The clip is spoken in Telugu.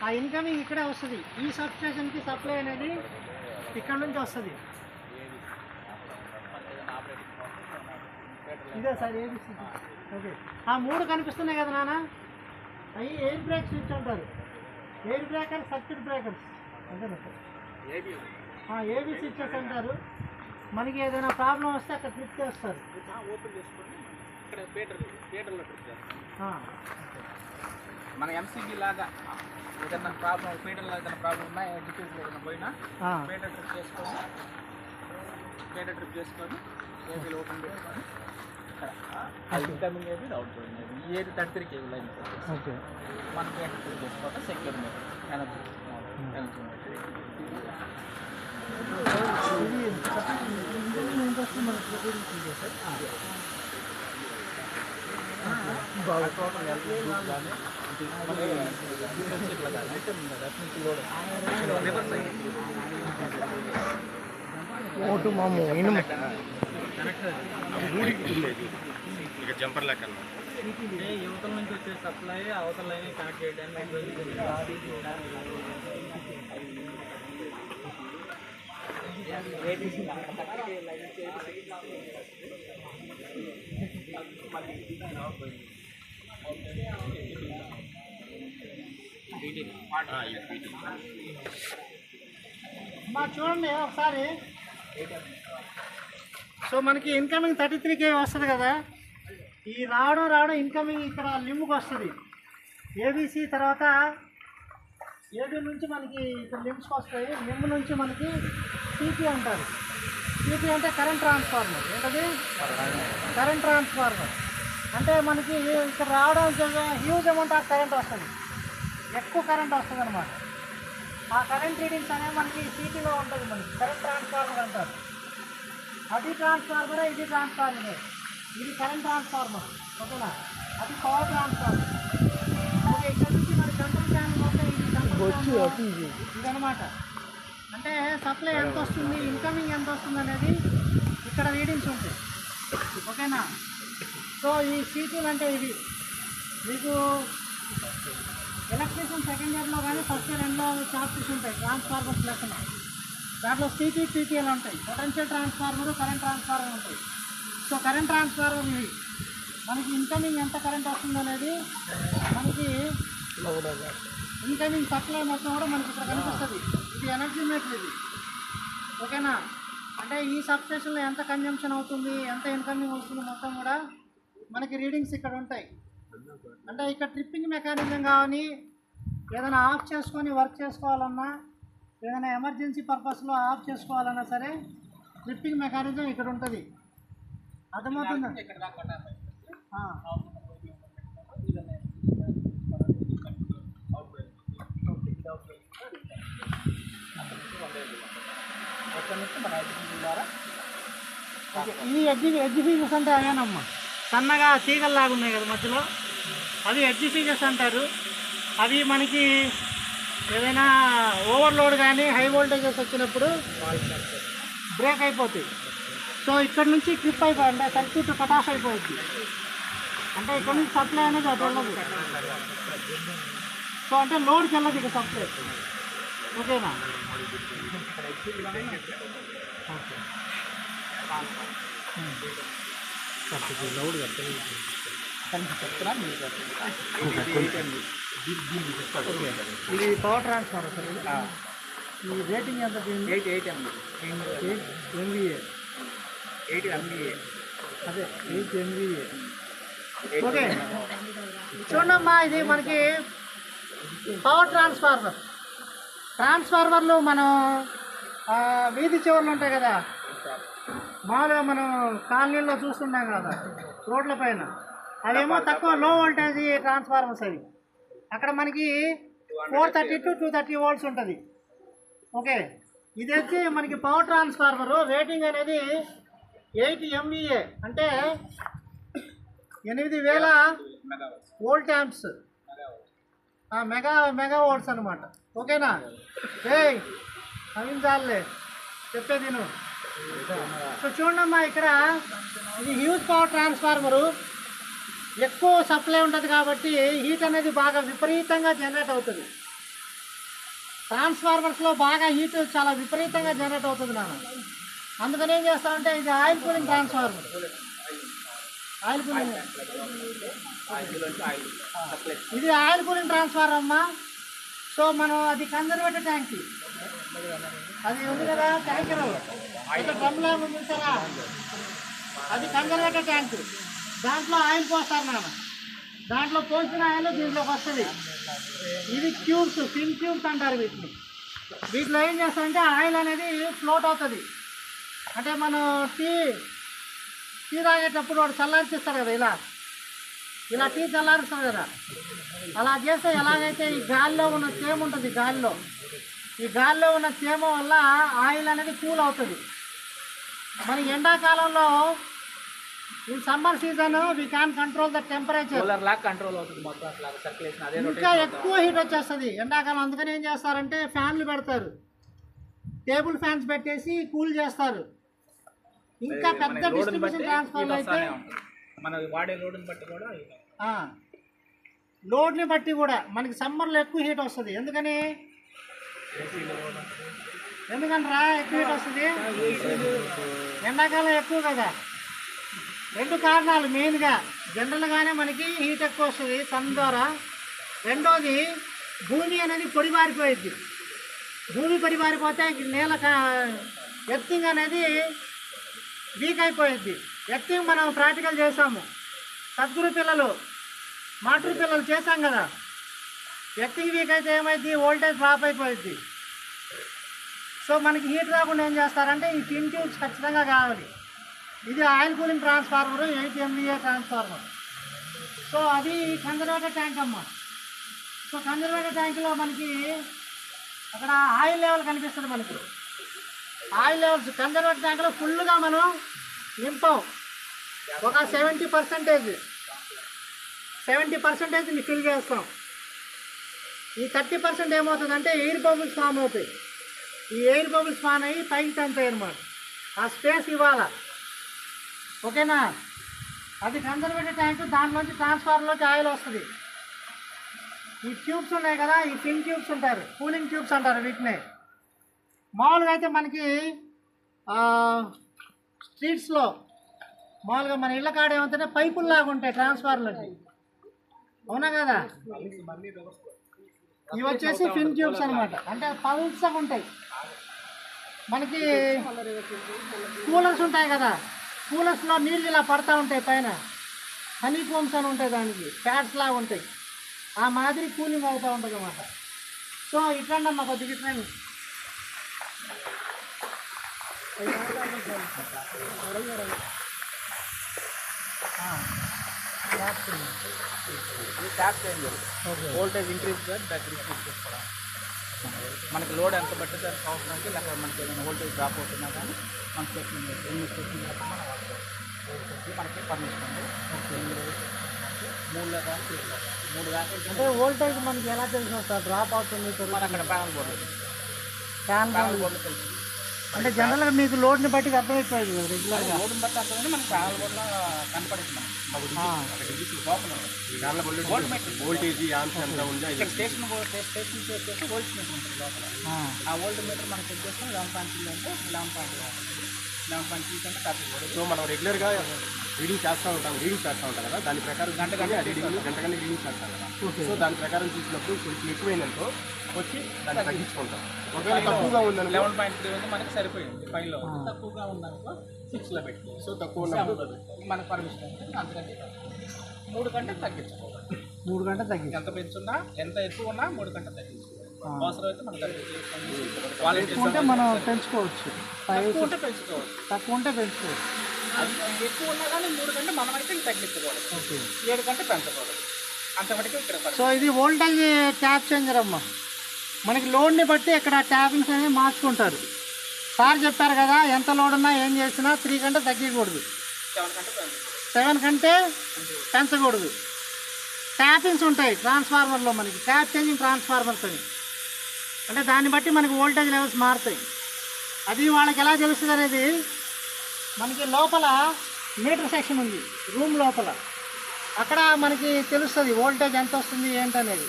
ఆ ఇన్కమింగ్ ఇక్కడే వస్తుంది. ఈ సబ్స్టేషన్కి సప్లై అనేది ఇక్కడ నుంచి వస్తుంది. ఇదే సార్ ఏబిసి. ఓకే, ఆ 3 కనిపిస్తున్నాయి కదా నాన్న, అవి ఎయిర్ బ్రేక్ స్విచ్ అంటారు. ఎయిర్ బ్రేకర్, సర్క్యూట్ బ్రేకర్స్ అంతేనా సార్? ఏబీ స్విచెస్ అంటారు. మనకి ఏదైనా ప్రాబ్లం వస్తే అక్కడ ట్రిప్ చేస్తారు. మన ఎంసీబీ లాగా ఏదైనా ప్రాబ్లం, ఫీడర్లో ఏదైనా ప్రాబ్లం ఉన్నా, ఎడ్యుకేషన్ ఏదైనా పోయినా ఫీడర్ ట్రిప్ చేసుకొని ఏబీలో ఓపెన్ చేసుకొని incoming AB, out going AB, ఈ ఏది 33 kV లైన్ ఓకే మనం ఫీడర్ ట్రిప్ చేసుకోవాలి. సెక్యూర్ మీద ఎనర్జీ జంపర్ లెక్క యువతల నుంచి వచ్చే సప్లై అవతల లైన్ కనెక్ట్ చేయడానికి మా చూడండి ఒకసారి. సో మనకి ఇన్కమింగ్ 33 kV వస్తుంది కదా, ఈ రావడం ఇన్కమింగ్ ఇక్కడ లిమ్కి వస్తుంది. ఏబీసీ తర్వాత ఏబీ నుంచి మనకి ఇక్కడ లిమ్స్కి వస్తాయి. లిమ్ నుంచి మనకి సిపి అంటారు. సిపి అంటే కరెంట్ ట్రాన్స్ఫార్మర్. ఏంటది? Current transformer. అంటే మనకి ఇక్కడ రావడం హ్యూజ్ అమౌంట్ ఆఫ్ కరెంట్ వస్తుంది, ఎక్కువ కరెంట్ వస్తుంది అనమాట. ఆ కరెంట్ రీడింగ్స్ అనేవి మనకి సిటీలో ఉంటుంది. మనకి కరెంట్ ట్రాన్స్ఫార్మర్ అంటారు. అది ట్రాన్స్ఫార్మరే, ఇది ట్రాన్స్ఫార్మరే. ఇది కరెంట్ ట్రాన్స్ఫార్మర్, ఓకేనా? అది పవర్ ట్రాన్స్ఫార్మర్. ఓకే, ఇక్కడ నుంచి మరి కంట్రోల్ ఛానల్ వస్తే ఇదనమాట. అంటే సప్లై ఎంత వస్తుంది, ఇన్కమింగ్ ఎంత వస్తుంది అనేది ఇక్కడ రీడింగ్స్ ఉంటాయి, ఓకేనా? సో ఈ సీటీలు అంటే ఇవి మీకు ఎలక్ట్రీషియన్ సెకండ్ ఇయర్లో కానీ ఫస్ట్ ఇయర్ ఎండ్లో చాప్టర్స్ ఉంటాయి, ట్రాన్స్ఫార్మర్స్ లెక్కన. దాంట్లో సిటీ, పీటీఎల్ ఉంటాయి. పొటెన్షియల్ ట్రాన్స్ఫార్మర్, కరెంట్ ట్రాన్స్ఫార్మర్ ఉంటాయి. సో కరెంట్ ట్రాన్స్ఫార్మర్ ఇవి మనకి ఇన్కమింగ్ ఎంత కరెంట్ వస్తుంది అనేది మనకి ఇన్కమింగ్ సప్లై మొత్తం కూడా మనకి ఇక్కడ కనిపిస్తుంది. ఇది ఎనర్జీ మీటర్ ఇది, ఓకేనా? అంటే ఈ సబ్స్టేషన్లో ఎంత కన్జంప్షన్ అవుతుంది, ఎంత ఇన్కమింగ్ వస్తుంది మొత్తం కూడా మనకి రీడింగ్స్ ఇక్కడ ఉంటాయి. అంటే ఇక్కడ ట్రిప్పింగ్ మెకానిజం కానీ ఏదైనా ఆఫ్ చేసుకొని వర్క్ చేసుకోవాలన్నా, ఏదైనా ఎమర్జెన్సీ పర్పస్లో ఆఫ్ చేసుకోవాలన్నా సరే ట్రిప్పింగ్ మెకానిజం ఇక్కడ ఉంటుంది. అర్థమవుతుందా? ఈ ఎడ్జ్ ఫీజెస్ అంటే అవేనమ్మా, సన్నగా తీగల్లాగా ఉన్నాయి కదా మధ్యలో, అవి ఎడ్జ్ ఫీజెస్ అంటారు. అవి మనకి ఏదైనా ఓవర్లోడ్ కానీ హై వోల్టేజెస్ వచ్చినప్పుడు బ్రేక్ అయిపోతాయి. సో ఇక్కడ నుంచి క్లిప్ అయిపోయి అంటే సర్క్యూట్ కట్ ఆఫ్ అయిపోయింది. అంటే ఇక్కడ నుంచి సప్లై అనేది అది వెళ్ళదు. సో అంటే లోడ్కి వెళ్ళదు ఇక సప్లై, ఓకేనా? లోడ్ ఇది పవర్ ట్రాన్స్ఫార్మర్ సార్. ఈ రేటింగ్ ఎంత? 8 MVA. అదే 8 MVA. ఓకే, చూడమ్మా, ఇది మనకి పవర్ ట్రాన్స్ఫార్మర్లు మనం వీధి చివర్లు ఉంటాయి కదా, మామూలుగా మనం కాలనీల్లో చూస్తున్నాం కదా రోడ్ల పైన, అవేమో తక్కువ లో వోల్టేజ్ ట్రాన్స్ఫార్మర్స్. అవి అక్కడ మనకి 430 to 230 volts ఉంటుంది, ఓకే? ఇది వచ్చి మనకి పవర్ ట్రాన్స్ఫార్మరు. రేటింగ్ అనేది 8 MVA అంటే 8000 వోల్ట్ యాంప్స్, మెగా వోల్ట్స్ అనమాట, ఓకేనా? అవి చాలే చెప్పేది నువ్వు. సో చూడమ్మా, ఇక్కడ ఇది హ్యూజ్ పవర్ ట్రాన్స్ఫార్మరు, ఎక్కువ సప్లై ఉంటుంది కాబట్టి హీట్ అనేది బాగా విపరీతంగా జనరేట్ అవుతుంది. ట్రాన్స్ఫార్మర్స్లో బాగా హీట్ చాలా విపరీతంగా జనరేట్ అవుతుంది నాన్న. అందుకని ఏం చేస్తామంటే ఇది oil cooling transformer. Oil cooling ఇది ఆయిల్ కూలింగ్ ట్రాన్స్ఫార్మర్ అమ్మా. సో మనం అది కన్జర్వేటర్ ట్యాంక్, అది ఉంది కదా ట్యాంకర్, అయితే డ్రమ్లో ఉంది కదా, అది కన్జర్వేటర్ ట్యాంక్. దాంట్లో ఆయిల్ పోస్తారు మనం. దాంట్లో పోసిన ఆయిల్ దీంట్లోకి వస్తుంది. ఇది క్యూబ్స్, ఫిన్ క్యూబ్స్ అంటారు వీటిని. వీటిలో ఏం చేస్తారంటే ఆయిల్ అనేది ఫ్లోట్ అవుతుంది. అంటే మనం టీ తాగేటప్పుడు వాడు చల్లారిస్తాడు కదా, ఇలా టీ చల్లారుస్తాడు కదా, అలా చేస్తే ఎలాగైతే ఈ గాలిలో ఉన్న తేమ ఉంటుంది, ఈ గాలిలో ఉన్న తేమ వల్ల ఆయిల్ అనేది కూల్ అవుతుంది. మన ఎండాకాలంలో ఈ summer season we can control the temperature, ఇంకా ఎక్కువ హీట్ వచ్చేస్తుంది ఎండాకాలం. అందుకని ఏం చేస్తారంటే ఫ్యాన్లు పెడతారు, టేబుల్ ఫ్యాన్స్ పెట్టేసి కూల్ చేస్తారు. ఇంకా పెద్ద డిస్ట్రిబ్యూషన్ ట్రాన్స్ఫార్మర్ అయితే లోడ్ని బట్టి కూడా మనకి సమ్మర్లో ఎక్కువ హీట్ వస్తుంది. ఎందుకంటే ఎక్కువ హీట్ వస్తుంది, ఎండాకాలం ఎక్కువ కదా. 2 కారణాలు మెయిన్గా. జనరల్గానే మనకి హీట్ ఎక్కువ వస్తుంది సన్ ద్వారా. రెండోది భూమి అనేది పొడిబారిపోయిద్ది. భూమి పొడిబారిపోతే నేల ఎర్తింగ్ అనేది వీక్ అయిపోయిద్ది. ఎర్తింగ్ మనం ప్రాక్టికల్ చేసాము, సద్గురు పిల్లలు మాటూరు పిల్లలు చేసాం కదా. ఎర్తింగ్ వీక్ అయితే ఏమైంది, వోల్టేజ్ డ్రాప్ అయిపోయిద్ది. సో మనకి హీట్ రాకుండా ఏం చేస్తారంటే ఈ ఫిన్ ట్యూబ్స్ ఖచ్చితంగా కావాలి. ఇది oil cooling transformer, 8 MVA transformer. So అది కన్జర్వేటర్ ట్యాంక్ అమ్మ. సో కన్జర్వేటర్ ట్యాంక్లో మనకి అక్కడ ఆయిల్ లెవెల్ కనిపిస్తుంది. మనకి ఆయిల్ లెవెల్స్ కన్జర్వేటర్ ట్యాంక్లో ఫుల్గా మనం నింపాం. ఒక 70% ఫిల్ చేస్తాం. ఈ 30% ఏమవుతుందంటే ఎయిర్ బబుల్స్ ఫామ్ అవుతాయి. ఈ ఎయిర్ బబుల్స్ ఫామ్ అయ్యి పైకి తంతాయి అన్నమాట. ఆ స్పేస్ ఇవ్వాలా, ఓకేనా. అది కన్జర్వేటర్ ట్యాంక్. దాంట్లోంచి ట్రాన్స్ఫార్మర్లోకి ఆయిల్ వస్తుంది. ఈ ట్యూబ్స్ ఉన్నాయి కదా, ఈ ఫిన్ ట్యూబ్స్ ఉంటారు, కూలింగ్ ట్యూబ్స్ అంటారు వీటిని. మామూలుగా అయితే మనకి స్ట్రీట్స్లో మామూలుగా మన ఇళ్ళ కాడ ఏమంటే పైపుల్లాగా ఉంటాయి ట్రాన్స్ఫార్మర్కి, అవునా కదా. ఇవి వచ్చేసి ఫిన్ ట్యూబ్స్ అనమాట. అంటే పల్సగా ఉంటాయి. మనకి కూలర్స్ ఉంటాయి కదా, కూలర్స్లో నీళ్ళు ఇలా పడతా ఉంటాయి పైన, హనీ కోమ్స్ అని ఉంటాయి, దానికి ప్యాడ్స్ లాగా ఉంటాయి. ఆ మాదిరి కూలింగ్ అవుతూ ఉంటుంది అన్నమాట. సో ఇట్లా మాకు కొద్దిగా ఇట్లా వోల్టేజ్ ఇంక్రీజ్ చేసుకోవడం. మనకి లోడ్ ఎంత బట్టి దానికి అవసరానికి లేక మనకి ఏదైనా వోల్టేజ్ డ్రాప్ అవుతున్నా కానీ మన స్టేషన్ ఎన్ని స్టేషన్ మనకి పర్మిషన్ ఉంది. 3 దాకా 3 దాకా అంటే వోల్టేజ్ మనకి ఎలా తెలిసిన సార్ డ్రాప్ అవుతుంది? మన అక్కడ ప్యానల్ బోర్డు తెలుసు. అంటే జనరల్గా మీకు లోడ్ని బట్టి అర్థమైపోయింది కదా రెగ్యులర్గా. లోడ్ని బట్టి అర్థమైంది మనకి ప్యానల్ బోర్డులో కనపడింది. వోల్టేజ్ ఎంత ఉంది స్టేషన్ వచ్చేసి వోల్ట్ మీటర్ ఉంటుంది లోపల. ఆ వోల్ట్ మీటర్ మనం చెక్ చేస్తాం. 11.3 అంటే 11.3 అంటే 30. సో మనం రెగ్యులర్గా రీడింగ్ చేస్తూ ఉంటాం కదా, దాని ప్రకారం గంట రీడింగ్ చేస్తాం కదా. సో దాని ప్రకారం చూసినప్పుడు కొంచెం ఎక్కువైందనుకో వచ్చి దాన్ని తగ్గించుకుంటాం. ఒకవేళ తక్కువగా ఉందనుకో 11.3 ఉంది మనకి సరిపోయింది. 5లో తక్కువగా ఉందనుకో 6లో పెట్టి. సో తక్కువ ఉన్నప్పుడు మనకు పర్మిషన్ ఉంటుంది. అందుకంటే 3 గంటలు తగ్గించుకోవాలి. 3 గంటలు తగ్గించి ఎంత పెంచున్నా ఎంత ఎక్కువ ఉన్నా 3 గంటలు తగ్గించుకోవాలి. అవసరమైతే మనం తగ్గించుకుంటే మనం పెంచుకోవచ్చు. తక్కువ ఉంటే పెంచుకోవచ్చు. తక్కువ ఉంటే పెంచుకోవచ్చు. అది ఎక్కువ ఉన్నా కానీ 3 గంటలు మనమైతే తగ్గించుకోవాలి. 7 గంటలు పెంచకూడదు. అంతవరకు ఇక్కడ. సో ఇది వోల్టేజ్ ట్యాప్ చేంజర్ అమ్మ. మనకి లోడ్ని బట్టి ఇక్కడ ట్యాపింగ్స్ అనేది మార్చుకుంటారు. సార్ చెప్పారు కదా, ఎంత లోడ్ ఉన్నా ఏం చేసినా 3 గంటలు తగ్గకూడదు, 7 కంటే పెంచకూడదు. ట్యాపింగ్స్ ఉంటాయి ట్రాన్స్ఫార్మర్లో, మనకి ట్యాప్ చేంజింగ్ ట్రాన్స్ఫార్మర్స్ అని. అంటే దాన్ని బట్టి మనకి వోల్టేజ్ లెవెల్స్ మారుతాయి. అది వాళ్ళకి ఎలా తెలుస్తుంది అనేది, మనకి లోపల మీటర్ సెక్షన్ ఉంది రూమ్ లోపల, అక్కడ మనకి తెలుస్తుంది వోల్టేజ్ ఎంత వస్తుంది ఏంటనేది.